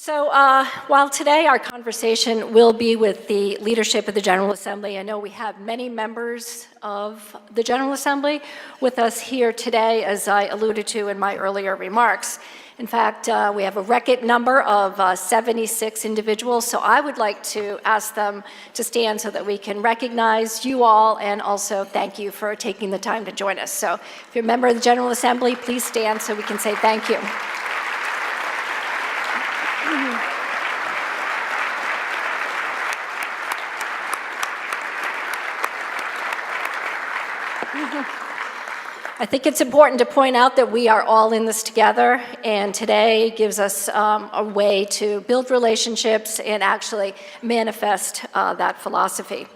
While today our conversation will be with the leadership of the General Assembly, I know we have many members of the General Assembly with us here today, as I alluded to in my earlier remarks. In fact, we have a record number of 76 individuals, so I would like to ask them to stand so that we can recognize you all and also thank you for taking the time to join us. So if you're a member of the General Assembly, please stand so we can say thank you. I think it's important to point out that we are all in this together, and today gives us a way to build relationships and actually manifest that philosophy.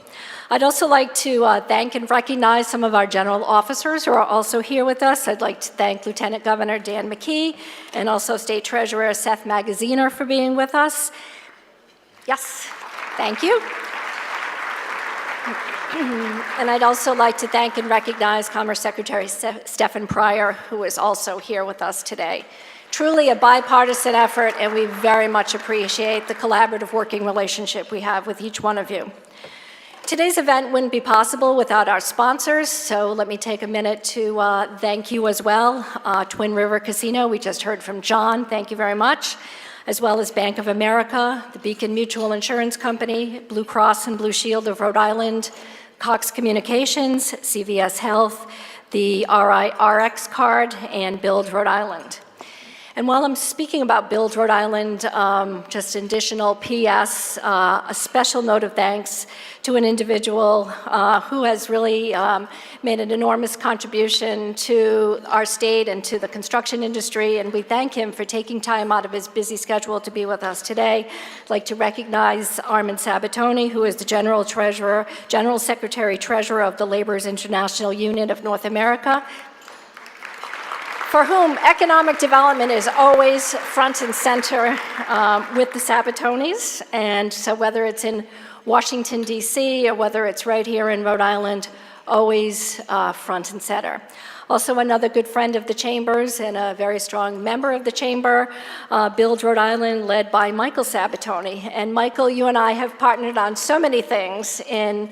I'd also like to thank and recognize some of our general officers who are also here with us. I'd like to thank Lieutenant Governor Dan McKee and also State Treasurer Seth Magaziner for being with us. Yes, thank you. And I'd also like to thank and recognize Commerce Secretary Stephen Pryor, who is also here with us today. Truly a bipartisan effort, and we very much appreciate the collaborative working relationship we have with each one of you. Today's event wouldn't be possible without our sponsors, so let me take a minute to thank you as well. Twin River Casino, we just heard from John, thank you very much, as well as Bank of America, the Beacon Mutual Insurance Company, Blue Cross and Blue Shield of Rhode Island, Cox Communications, CVS Health, the RX card, and Build Rhode Island. And while I'm speaking about Build Rhode Island, just an additional PS, a special note of thanks to an individual who has really made an enormous contribution to our state and to the construction industry, and we thank him for taking time out of his busy schedule to be with us today. I'd like to recognize Armin Sabatoni, who is the General Secretary Treasurer of the Laborers International Union of North America, for whom economic development is always front and center with the Sabatonis. And so whether it's in Washington, D.C., or whether it's right here in Rhode Island, always front and center. Also another good friend of the Chambers and a very strong member of the Chamber, Build Rhode Island, led by Michael Sabatoni. And Michael, you and I have partnered on so many things in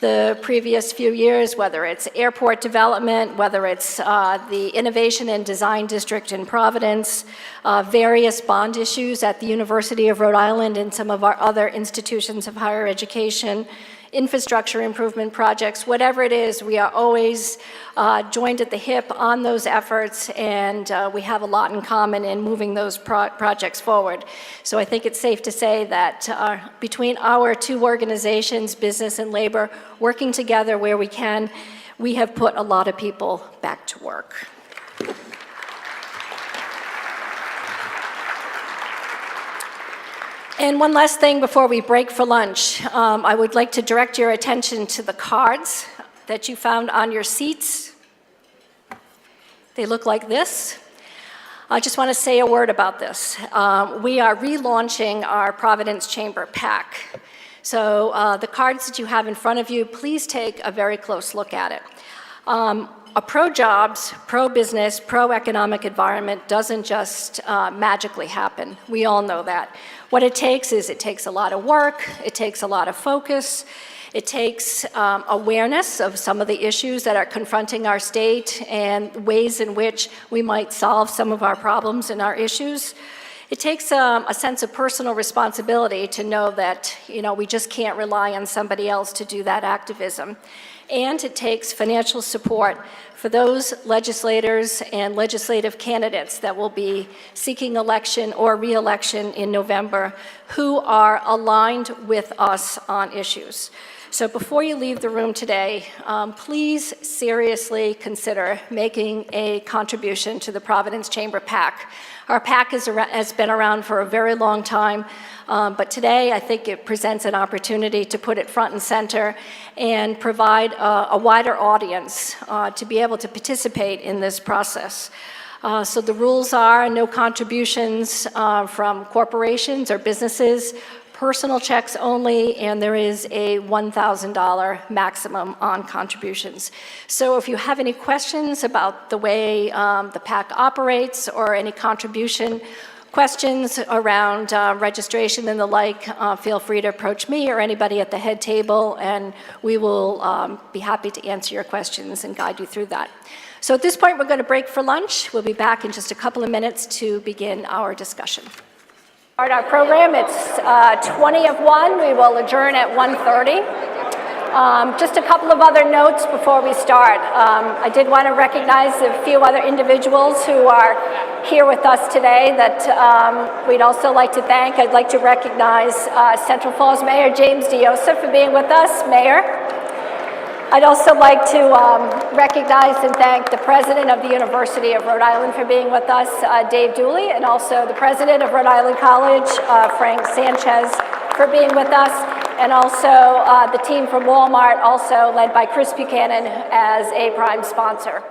the previous few years, whether it's airport development, whether it's the Innovation and Design District in Providence, various bond issues at the University of Rhode Island and some of our other institutions of higher education, infrastructure improvement projects, whatever it is, we are always joined at the hip on those efforts, and we have a lot in common in moving those projects forward. So I think it's safe to say that between our two organizations, business and labor, working together where we can, we have put a lot of people back to work. And one last thing before we break for lunch, I would like to direct your attention to the cards that you found on your seats. They look like this. I just want to say a word about this. We are relaunching our Providence Chamber PAC. So the cards that you have in front of you, please take a very close look at it. A pro-jobs, pro-business, pro-economic environment doesn't just magically happen. We all know that. What it takes is it takes a lot of work, it takes a lot of focus, it takes awareness of some of the issues that are confronting our state and ways in which we might solve some of our problems and our issues. It takes a sense of personal responsibility to know that, we just can't rely on somebody else to do that activism. And it takes financial support for those legislators and legislative candidates that will be seeking election or re-election in November who are aligned with us on issues. So before you leave the room today, please seriously consider making a contribution to the Providence Chamber PAC. Our PAC has been around for a very long time, but today I think it presents an opportunity to put it front and center and provide a wider audience to be able to participate in this process. So the rules are no contributions from corporations or businesses, personal checks only, and there is a $1,000 maximum on contributions. So if you have any questions about the way the PAC operates or any contribution, questions around registration and the like, feel free to approach me or anybody at the head table, and we will be happy to answer your questions and guide you through that. So at this point, we're going to break for lunch. We'll be back in just a couple of minutes to begin our discussion. Start our program. It's 20 of 1. We will adjourn at 1:30. Just a couple of other notes before we start. I did want to recognize a few other individuals who are here with us today that we'd also like to thank. I'd like to recognize Central Falls Mayor James DeYosa for being with us. Mayor. I'd also like to recognize and thank the president of the University of Rhode Island for being with us, Dave Dooley, and also the president of Rhode Island College, Frank Sanchez, for being with us, and also the team from Walmart, also led by Chris Buchanan as a prime sponsor.